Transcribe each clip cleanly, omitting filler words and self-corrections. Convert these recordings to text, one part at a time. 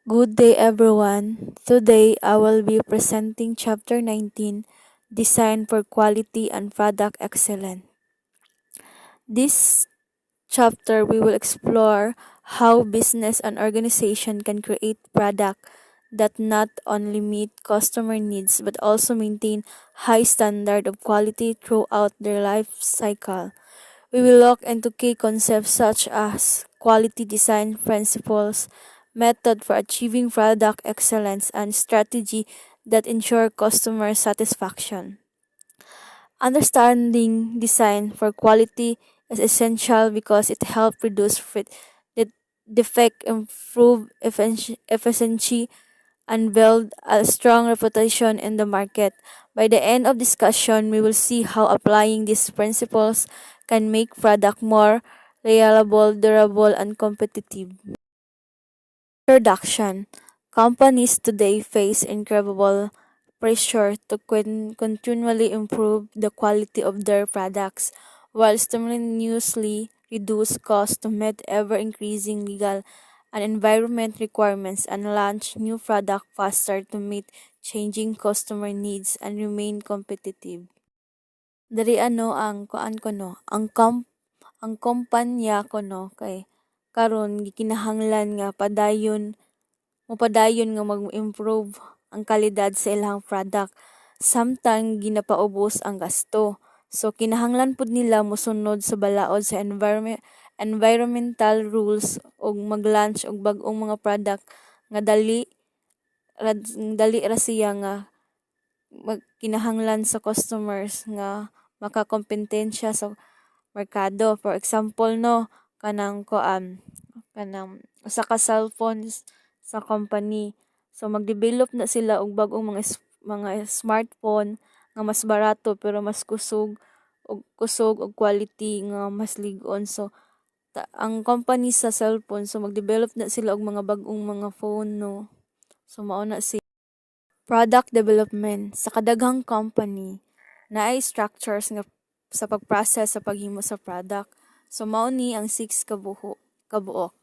Good day, everyone. Today, I will be presenting Chapter 19, Design for Quality and Product Excellence. This chapter, we will explore how business and organization can create product that not only meet customer needs but also maintain high standard of quality throughout their life cycle. We will look into key concepts such as quality design principles, method for achieving product excellence, and strategy that ensure customer satisfaction. Understanding design for quality is essential because it helps reduce the defect, improve efficiency, and build a strong reputation in the market. By the end of discussion, we will see how applying these principles can make product more reliable, durable, and competitive. Introduction. Companies today face incredible pressure to continually improve the quality of their products while simultaneously reduce costs to meet ever-increasing legal and environment requirements and launch new products faster to meet changing customer needs and remain competitive. Dari ano ang kuan ko no, ang kumpanya ko no kay karon gikinahanglan nga mopadayon nga mag-improve ang kalidad sa ilang product samtang ginapaubos ang gasto. So kinahanglan pud nila mosunod sa balaod sa environmental rules ug mag-launch og bag-ong mga product nga dali ra siya nga kinahanglan sa customers nga makakompetensya sa merkado. For example no, kanang usa ka cellphones sa company. So mag-develop na sila og bag-ong mga smartphone nga mas barato pero mas kusog og quality nga mas lig-on. So ang company sa cellphone so mag-develop na sila og mga bag-ong mga phone no. So mao na si product development sa kadaghang company naay structures nga sa pag-process sa paghimo sa product. So mao ni ang 6 kabuok.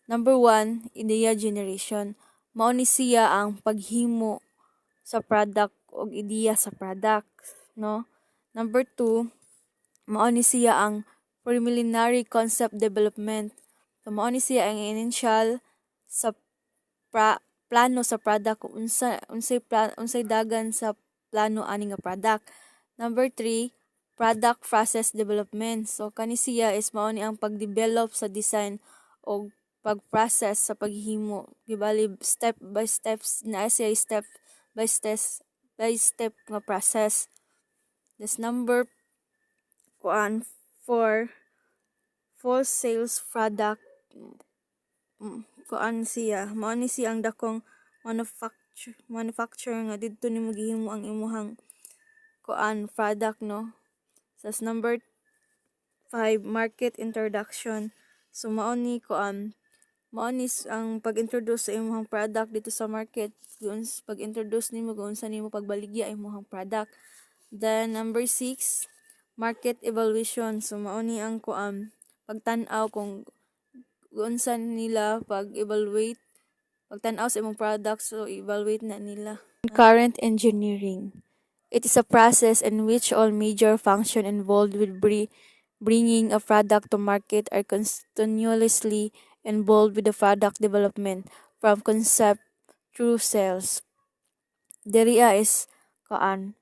Number 1, idea generation. Mao ni siya ang paghimo sa product og ideya sa product, no? Number 2, mao ni siya ang preliminary concept development. So mao ni siya ang initial sa plano sa product kung unsay dagan sa plano ani nga product. Number 3, product process development. So kani siya is mao ni ang pag-develop sa design o pag-process sa paghimo. Gibali step by steps na siya step by step nga process. This number 4, full sales product. Siya mao ni siya ang dakong manufacture nga didto nimo gihimo ang imuhang product no. Sa number 5, market introduction. So mao ni ang pag-introduce sa imong product dito sa market. Pag-introduce nimo kung unsa nimo pagbaligya imong product. Then number 6, market evaluation. So mao ni ang pagtan-aw kung unsa nila pagtan-aw sa imong product, so evaluate na nila. Current engineering. It is a process in which all major functions involved with bringing a product to market are continuously involved with the product development from concept through sales. Diri is ang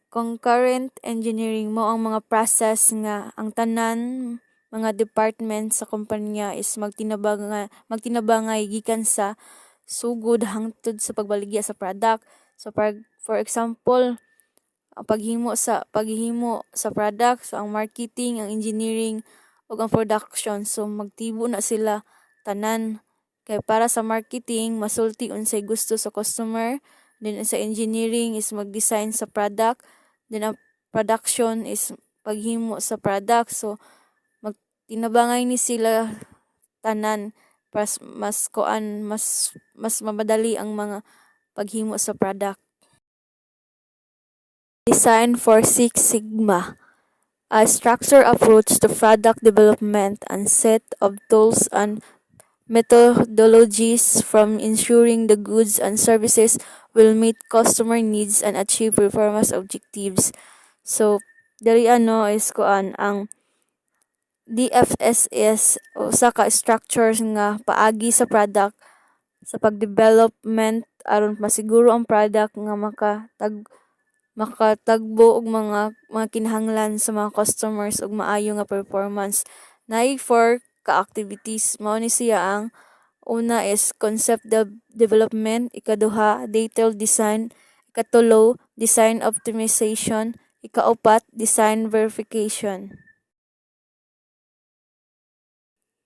concurrent engineering mo ang mga process nga ang tanan mga department sa kumpanya is magtinabangay gikan sa sugod hangtod sa pagbaligya sa product. So for example, ang paghimo sa product, so ang marketing, ang engineering ug ang production. So magtibo na sila tanan. Kay para sa marketing masulti unsay gusto sa customer, then sa engineering is mag-design sa product, then ang production is paghimo sa product. So magtinabangay ni sila tanan mas mamadali ang mga paghimo sa product. Design for Six Sigma, a structured approach to product development and set of tools and methodologies from ensuring the goods and services will meet customer needs and achieve performance objectives. So, dari ano is kuan ang DFSS usa ka structures nga paagi sa product sa pagdevelopment aron masiguro ang product nga makatagbo og mga kinahanglan sa mga customers ug maayo nga performance. Naay 4 ka activities mao ni siya ang una is concept development, ikaduha detailed design, ikatulo design optimization, ikaupat design verification.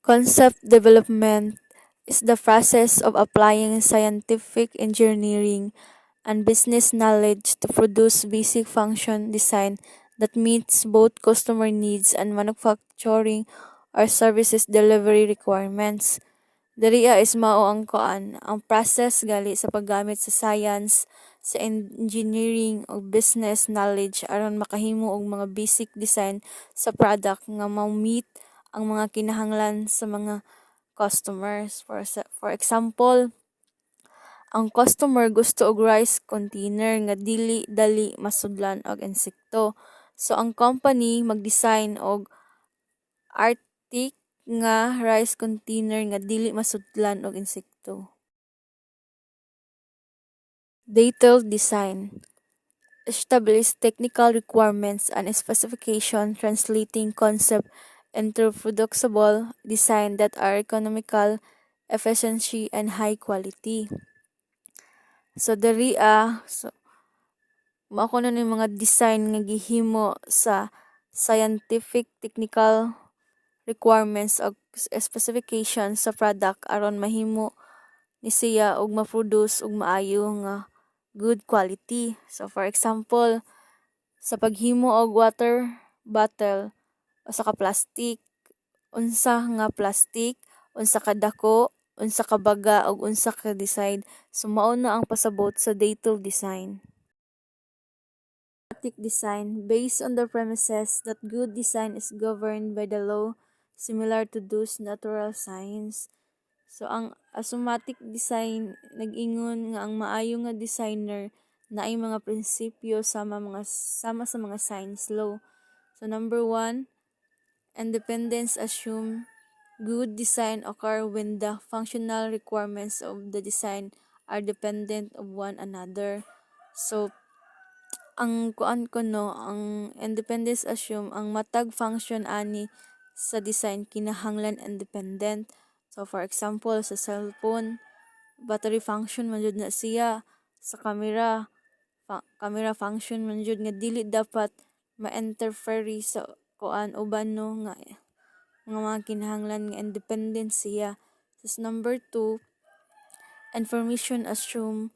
Concept development is the process of applying scientific engineering and business knowledge to produce basic function design that meets both customer needs and manufacturing or services delivery requirements. Diriya is mao ang kuan, ang process gali sa paggamit sa science, sa engineering o business knowledge aron makahimo og mga basic design sa product nga meet ang mga kinahanglan sa mga customers. For example, ang customer gusto og rice container nga dili dali masudlan og insekto. So ang company mag-design og arctic nga rice container nga dili masudlan og insekto. Detailed design establish technical requirements and specification translating concept into producible design that are economical, efficiency, and high quality. So mao kuno ni mga design nga gihimo sa scientific technical requirements ug specifications sa product aron mahimo ni siya og ma-produce og maayo nga good quality. So for example, sa paghimo og water bottle o sa ka plastic, unsa nga plastic, unsa ka dako, unsa ka baga ug unsa ka design. So mao na ang pasabot sa detailed design. Automatic design based on the premises that good design is governed by the law similar to those natural science. So ang automatic design nag-ingon nga ang maayo nga designer naay mga prinsipyo sama sa mga science law. So number 1, independence assume good design occur when the functional requirements of the design are dependent of one another. So ang kuan ko no, ang independence assume ang matag function ani sa design kinahanglan independent. So for example, sa cellphone, battery function man jud na siya. Sa camera function man jud nga dili dapat ma-interfere sa kuan uban no nga mga kinahanglan nga independent siya. Tapos number 2, information assume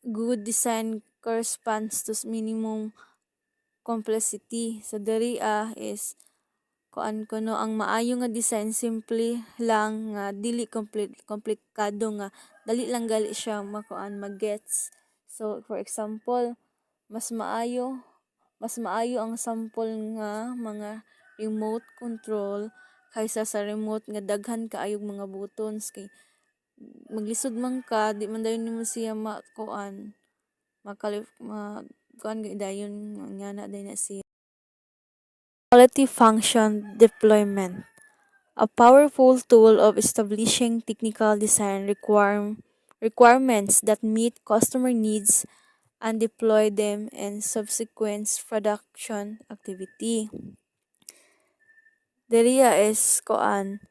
good design corresponds to minimum complexity. So diri is kuan ko no, ang maayo nga design simple lang nga dili komplikado nga dali lang gali siya mag-gets. So for example, mas maayo ang sample nga mga remote control kaysa sa remote nga daghan kaayog mga buttons kay maglisod man ka di man dayon nimo siya kuan dayon nga na dayon na siya. Quality function deployment, a powerful tool of establishing technical design requirements that meet customer needs and deploy them in subsequent production activity. Diriya is kuan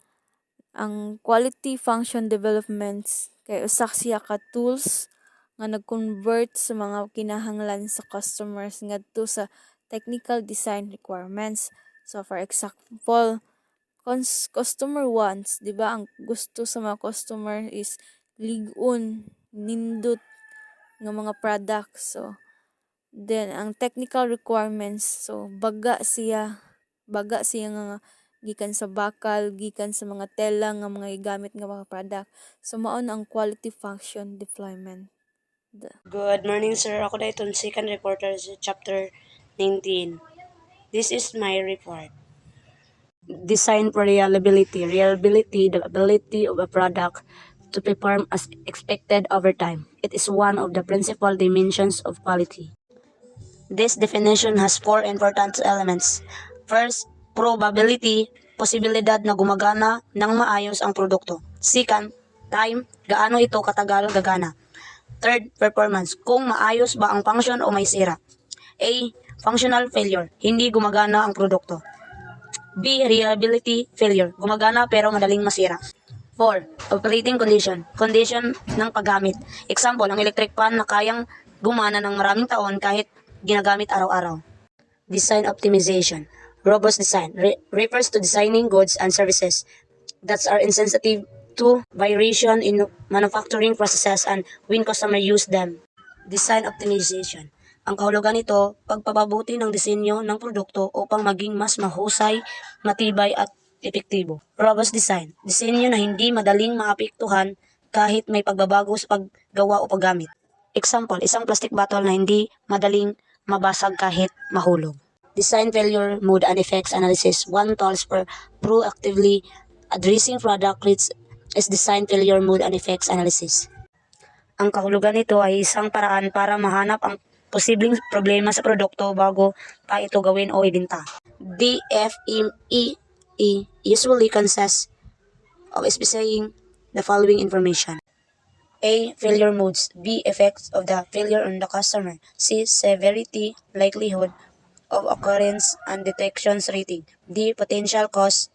ang quality function developments kay usa siya ka tools nga nag-convert sa mga kinahanglan sa customers ngadto sa technical design requirements. So for example, customer wants, di ba? Ang gusto sa mga customer is lig-on, nindot nga mga products. So then ang technical requirements, so baga siya nga gikan sa bakal, gikan sa mga tela nga mga gigamit nga mga product. So mao na ang quality function deployment. Good morning, sir. Ako na itong second reporter sa chapter 19. This is my report. Design for reliability. Reliability, the ability of a product to perform as expected over time. It is one of the principal dimensions of quality. This definition has four important elements. First, probability, posibilidad na gumagana ng maayos ang produkto. Second, time, gaano ito katagal gagana. Third, performance, kung maayos ba ang function o may sira. A, functional failure, hindi gumagana ang produkto. B, reliability failure, gumagana pero madaling masira. 4. Operating condition, condition ng paggamit. Example, ang electric fan na kayang gumana ng maraming taon kahit ginagamit araw-araw. Design optimization. Robust design refers to designing goods and services that are insensitive to variation in manufacturing processes and when customer use them. Design optimization. Ang kahulugan nito, pagpapabuti ng disenyo ng produkto upang maging mas mahusay, matibay at epektibo. Robust design. Disenyo na hindi madaling maapektuhan kahit may pagbabago sa paggawa o paggamit. Example, isang plastic bottle na hindi madaling mabasag kahit mahulog. Design failure mode and effects analysis. One tools for proactively addressing product risks is design failure mode and effects analysis. Ang kahulugan nito ay isang paraan para mahanap ang posibleng problema sa produkto bago pa ito gawin o ibenta. DFME usually consists of specifying the following information. A. Failure modes. B. Effects of the failure on the customer. C. Severity, likelihood of occurrence and detections rating. D. Potential cause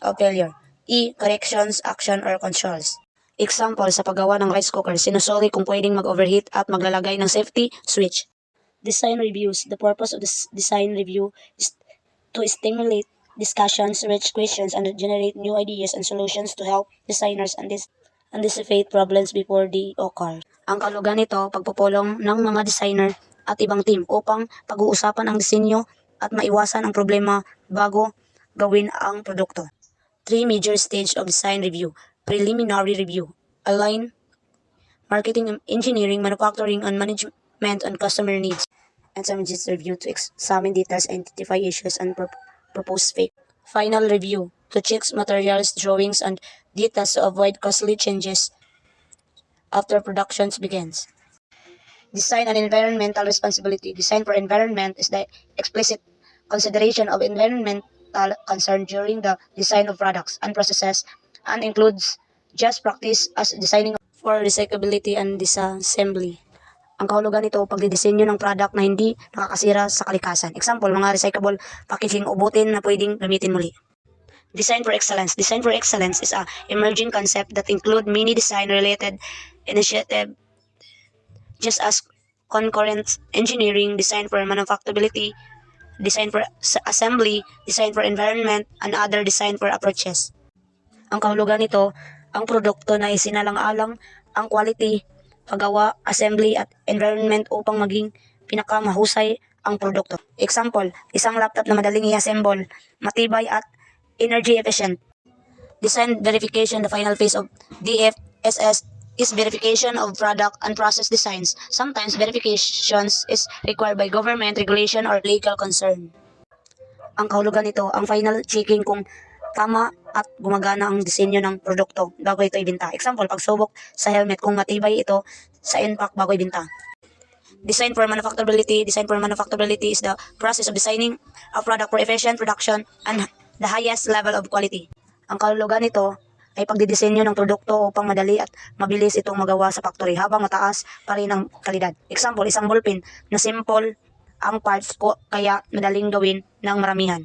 of failure. E. Corrections, action, or controls. Example, sa paggawa ng rice cooker, sinusuri kung pwedeng mag-overheat at maglalagay ng safety switch. Design reviews. The purpose of this design review is to stimulate discussions, reach questions, and generate new ideas and solutions to help designers anticipate problems before they occur. Ang kahulugan nito, pagpupulong ng mga designer at ibang team upang pag-uusapan ang disenyo at maiwasan ang problema bago gawin ang produkto. 3 major stage of design review. Preliminary review. Align marketing, engineering, manufacturing, and management on customer needs. Intermediate review to examine details, identify issues, and propose fix. Final review to check materials, drawings, and details to avoid costly changes after production begins. Design and environmental responsibility. Design for environment is the explicit consideration of environmental concern during the design of products and processes and includes just practice as designing for recyclability and disassembly. Ang kahulugan nito, pagdidisenyo ng product na hindi nakakasira sa kalikasan. Example, mga recyclable packaging o butin na pwedeng gamitin muli. Design for excellence. Design for excellence is a emerging concept that include many design-related initiatives just as concurrent engineering, design for manufacturability, design for assembly, design for environment, and other design for approaches. Ang kahulugan nito, ang produkto na isinalang-alang ang quality, paggawa, assembly, at environment upang maging pinakamahusay ang produkto. Example, isang laptop na madaling i-assemble, matibay at energy efficient. Design verification. The final phase of DFSS is verification of product and process designs. Sometimes verifications is required by government, regulation, or legal concern. Ang kahulugan nito, ang final checking kung tama at gumagana ang disenyo ng produkto bago ito ibenta. Example, pagsubok sa helmet kung matibay ito sa impact bago ibenta. Design for manufacturability. Design for manufacturability is the process of designing a product for efficient production and the highest level of quality. Ang kahulugan nito ay pagdidisenyo ng produkto upang madali at mabilis itong magawa sa factory habang mataas pa rin ang kalidad. Example, isang ballpen na simple ang parts kaya madaling gawin ng maramihan.